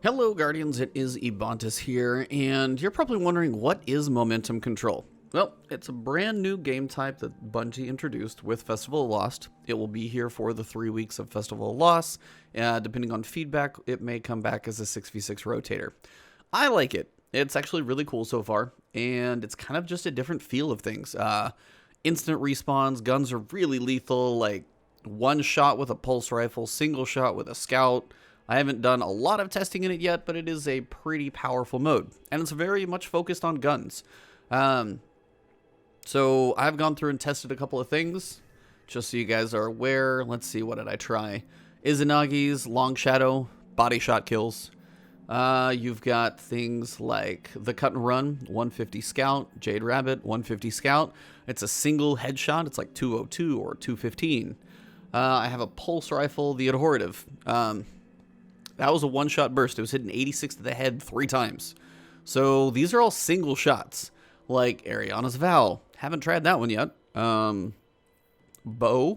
Hello Guardians, it is Ebontis here, and you're probably wondering what is momentum control? Well, it's a brand new game type that Bungie introduced with Festival of Lost. It will be here for the 3 weeks of Festival of Lost. Depending on feedback, it may come back as a 6v6 rotator. I like it. It's actually really cool so far, and it's kind of just a different feel of things. Instant respawns, guns are really lethal, like one shot with a pulse rifle, single shot with a scout. I haven't done a lot of testing in it yet, but it is a pretty powerful mode, and it's very much focused on guns. So I've gone through and tested a couple of things, just so you guys are aware. Let's see, what did I try? Izanagi's Long Shadow, body shot kills. You've got things like the Cut and Run, 150 Scout, Jade Rabbit, 150 Scout. It's a single headshot, it's like 202 or 215. I have a pulse rifle, the Adhorative. That was a one-shot burst. It was hitting 86 to the head 3 times. So these are all single shots, like Ariana's Vow. Haven't tried that one yet. Bow,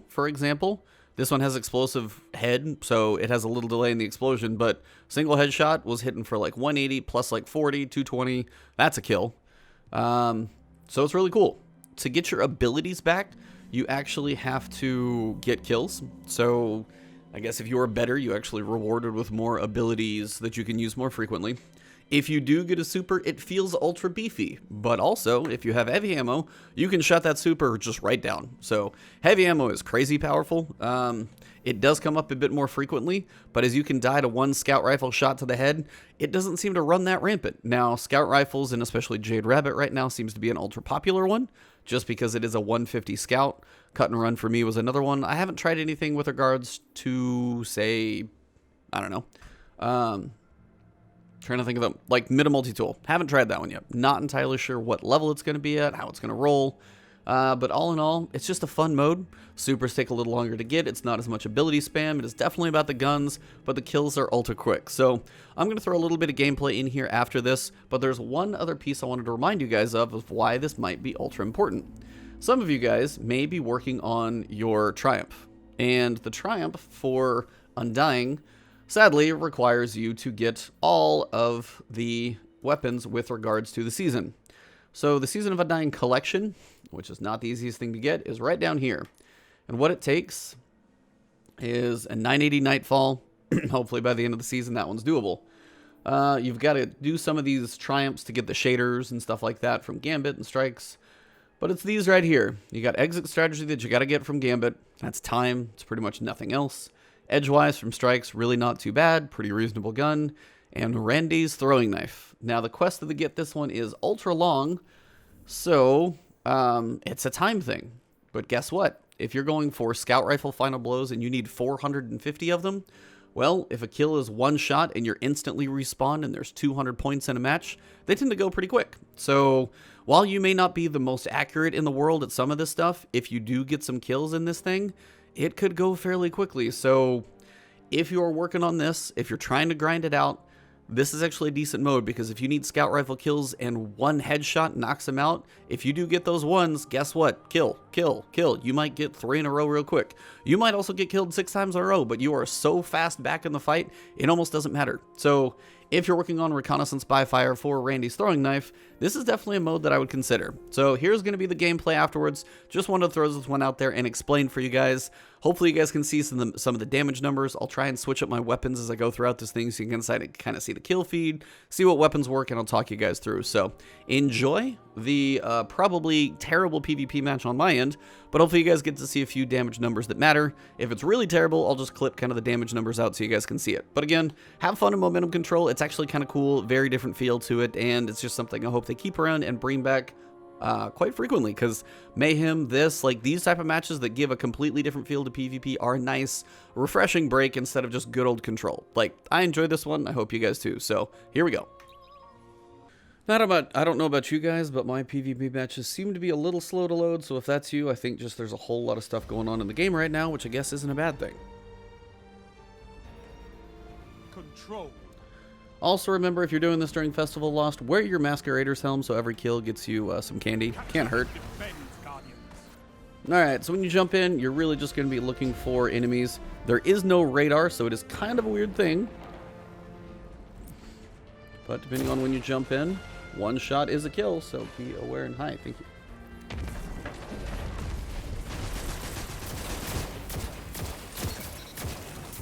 for example. This one has explosive head, so it has a little delay in the explosion, but single headshot was hitting for like 180 plus like 40, 220. That's a kill. So it's really cool. To get your abilities back, you actually have to get kills. So I guess if you're better, you actually rewarded with more abilities that you can use more frequently. If you do get a super, it feels ultra beefy, but also if you have heavy ammo, you can shut that super just right down. So heavy ammo is crazy powerful. It does come up a bit more frequently, but as you can die to one scout rifle shot to the head, it doesn't seem to run that rampant. Now, scout rifles, and especially Jade Rabbit right now, seems to be an ultra popular one, just because it is a 150 scout. Cut and Run for me was another one. I haven't tried anything with regards to, say, I don't know, trying to think of them, like mid multi-tool. Haven't tried that one yet. Not entirely sure what level it's going to be at, how it's going to roll. But all in all, it's just a fun mode. Supers take a little longer to get. It's not as much ability spam. It is definitely about the guns, but the kills are ultra quick. So I'm going to throw a little bit of gameplay in here after this, but there's one other piece I wanted to remind you guys of why this might be ultra important. Some of you guys may be working on your Triumph, and the Triumph for Undying sadly requires you to get all of the weapons with regards to the season. So the Season of Undying collection, which is not the easiest thing to get, is right down here. And what it takes is a 980 Nightfall. Hopefully by the end of the season that one's doable. You've got to do some of these triumphs to get the shaders and stuff like that from Gambit and Strikes. But it's these right here. You got Exit Strategy that you got to get from Gambit. That's time. It's pretty much nothing else. Edgewise from Strikes, really not too bad. Pretty reasonable gun. And Randy's Throwing Knife. Now the quest to get this one is ultra long. So it's a time thing. But guess what? If you're going for Scout Rifle Final Blows and you need 450 of them, well, if a kill is one shot and you're instantly respawned and there's 200 points in a match, they tend to go pretty quick. So while you may not be the most accurate in the world at some of this stuff, if you do get some kills in this thing, it could go fairly quickly. So if you're working on this, if you're trying to grind it out, this is actually a decent mode, because if you need scout rifle kills and one headshot knocks them out, if you do get those ones, guess what? Kill, kill, kill. You might get 3 in a row real quick. You might also get killed 6 times in a row, but you are so fast back in the fight, it almost doesn't matter. So if you're working on Reconnaissance by Fire for Randy's Throwing Knife, this is definitely a mode that I would consider. So here's going to be the gameplay afterwards. Just wanted to throw this one out there and explain for you guys. Hopefully you guys can see some of the damage numbers. I'll try and switch up my weapons as I go throughout this thing so you can kind of see the kill feed, see what weapons work, and I'll talk you guys through. So enjoy the probably terrible PvP match on my end, but hopefully you guys get to see a few damage numbers that matter. If it's really terrible, I'll just clip kind of the damage numbers out so you guys can see it. But again, have fun in momentum control. It's actually kind of cool, very different feel to it, and it's just something I hope they keep around and bring back quite frequently, because Mayhem, these type of matches that give a completely different feel to PvP are a nice, refreshing break instead of just good old control. Like, I enjoyed this one. I hope you guys too. So here we go. I don't know about you guys, but my PvP matches seem to be a little slow to load. So if that's you, I think just there's a whole lot of stuff going on in the game right now, which I guess isn't a bad thing. Control. Also, remember, if you're doing this during Festival of Lost, wear your Masquerader's helm so every kill gets you some candy. Can't hurt. Alright, so when you jump in, you're really just going to be looking for enemies. There is no radar, so it is kind of a weird thing. But depending on when you jump in, one shot is a kill, so be aware and high. Thank you.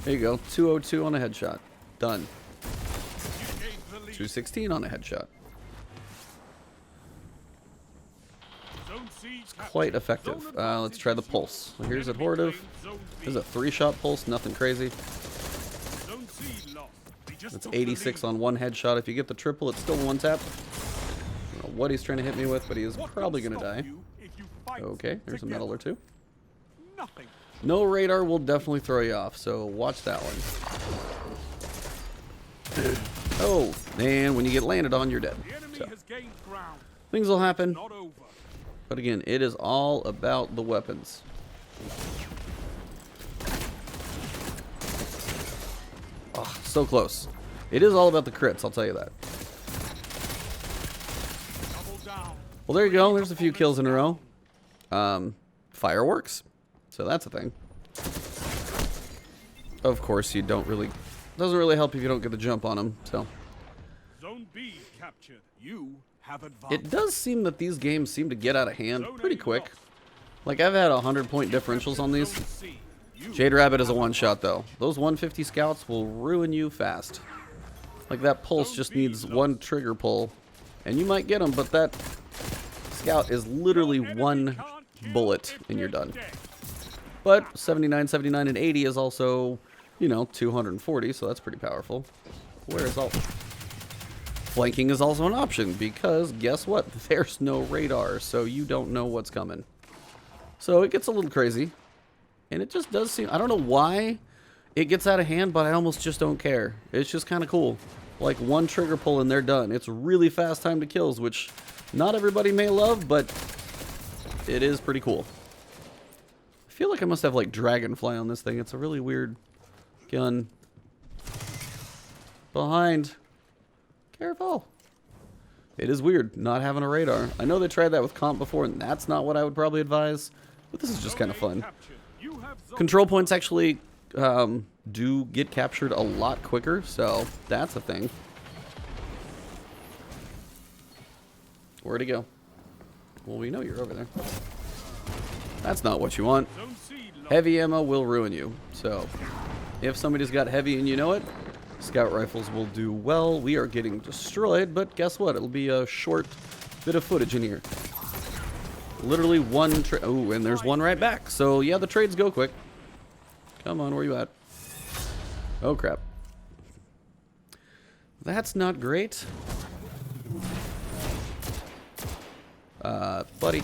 There you go. 202 on a headshot. Done. 216 on a headshot. It's quite effective. Let's try the pulse. So here's a Hortive. There's a 3-shot pulse. Nothing crazy. It's 86 on one headshot. If you get the triple, it's still one tap. I don't know what he's trying to hit me with, but he is probably going to die. Okay, there's a medal or two. No radar will definitely throw you off, so watch that one. Oh, and when you get landed on, you're dead. So, things will happen. But again, it is all about the weapons. Oh, so close. It is all about the crits, I'll tell you that. Well, there you go. There's a few kills in a row. Fireworks. So that's a thing. Of course, you don't really... Doesn't really help if you don't get the jump on them, so... Zone B captured. You have advanced. It does seem that these games seem to get out of hand pretty quick. Like, I've had 100-point differentials on these. Jade Rabbit is a one-shot, though. Those 150 scouts will ruin you fast. Like, that pulse just needs one trigger pull, and you might get them, but that scout is literally one bullet, and you're done. But 79, 79, and 80 is also, you know, 240, so that's pretty powerful. Whereas flanking is also an option, because guess what? There's no radar, so you don't know what's coming. So it gets a little crazy. And it just does seem... I don't know why it gets out of hand, but I almost just don't care. It's just kind of cool. Like, one trigger pull and they're done. It's really fast time to kills, which not everybody may love, but it is pretty cool. I feel like I must have, like, Dragonfly on this thing. It's a really weird gun. Behind. Careful. It is weird not having a radar. I know they tried that with comp before, and that's not what I would probably advise. But this is just kind of fun. Control points actually do get captured a lot quicker, so that's a thing. Where'd he go? Well, we know you're over there. That's not what you want. Heavy ammo will ruin you. So, if somebody's got heavy and you know it, scout rifles will do well. We are getting destroyed, but guess what? It'll be a short bit of footage in here. Literally one trade. Oh, and there's one right back. So, yeah, the trades go quick. Come on, where you at? Oh, crap. That's not great. Buddy.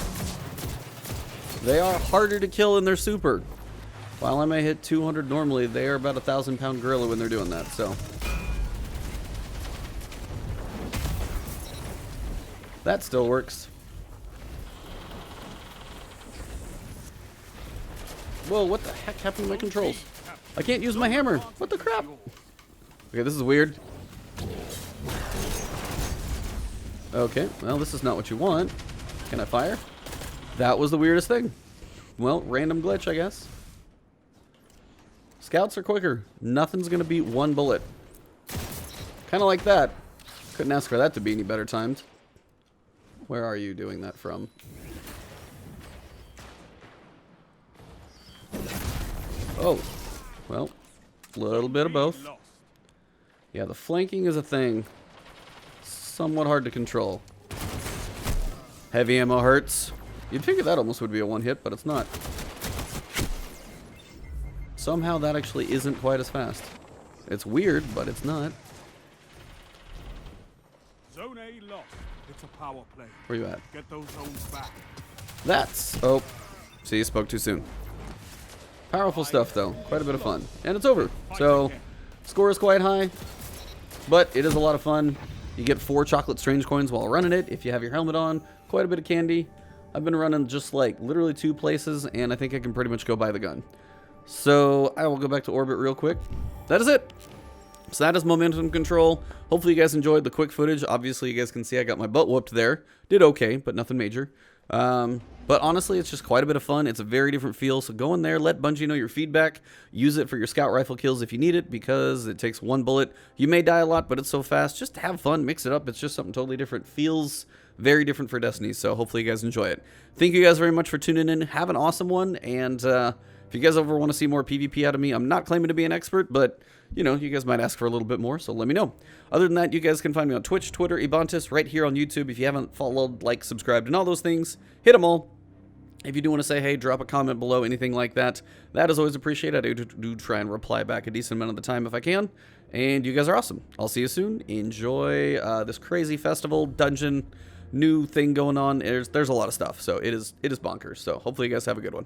They are harder to kill in their super. While I may hit 200 normally, they are about a 1,000-pound gorilla when they're doing that, so. That still works. Whoa, what the heck happened to my controls? I can't use my hammer. What the crap? Okay, this is weird. Okay, well, this is not what you want. Can I fire? That was the weirdest thing. Well, random glitch, I guess. Scouts are quicker. Nothing's going to beat one bullet. Kind of like that. Couldn't ask for that to be any better timed. Where are you doing that from? Oh, well, a little bit of both. Yeah, the flanking is a thing. Somewhat hard to control. Heavy ammo hurts. You'd figure that almost would be a one hit, but it's not. Somehow that actually isn't quite as fast. It's weird, but it's not. Zone A lost. It's a power play. Where you at? Get those zones back. That's... Oh, see, you spoke too soon. Powerful stuff, though. Quite a bit of fun. And it's over. So, score is quite high, but it is a lot of fun. You get 4 chocolate strange coins while running it if you have your helmet on. Quite a bit of candy. I've been running just like literally 2 places, and I think I can pretty much go buy the gun. So, I will go back to orbit real quick. That is it. So that is momentum control. Hopefully you guys enjoyed the quick footage. Obviously you guys can see I got my butt whooped there. Did okay, but nothing major. But honestly, it's just quite a bit of fun. It's a very different feel. So go in there, let Bungie know your feedback. Use it for your scout rifle kills if you need it, because it takes one bullet. You may die a lot, but it's so fast. Just have fun, mix it up. It's just something totally different. Feels very different for Destiny. So hopefully you guys enjoy it. Thank you guys very much for tuning in. Have an awesome one. And if you guys ever want to see more PvP out of me, I'm not claiming to be an expert, but you know, you guys might ask for a little bit more, so let me know. Other than that, you guys can find me on Twitch, Twitter, Ebontis, right here on YouTube. If you haven't followed, like, subscribed, and all those things, hit them all. If you do want to say hey, drop a comment below, anything like that, that is always appreciated. I do try and reply back a decent amount of the time if I can. And you guys are awesome. I'll see you soon. Enjoy this crazy festival, dungeon, new thing going on. There's a lot of stuff, so it is bonkers. So hopefully you guys have a good one.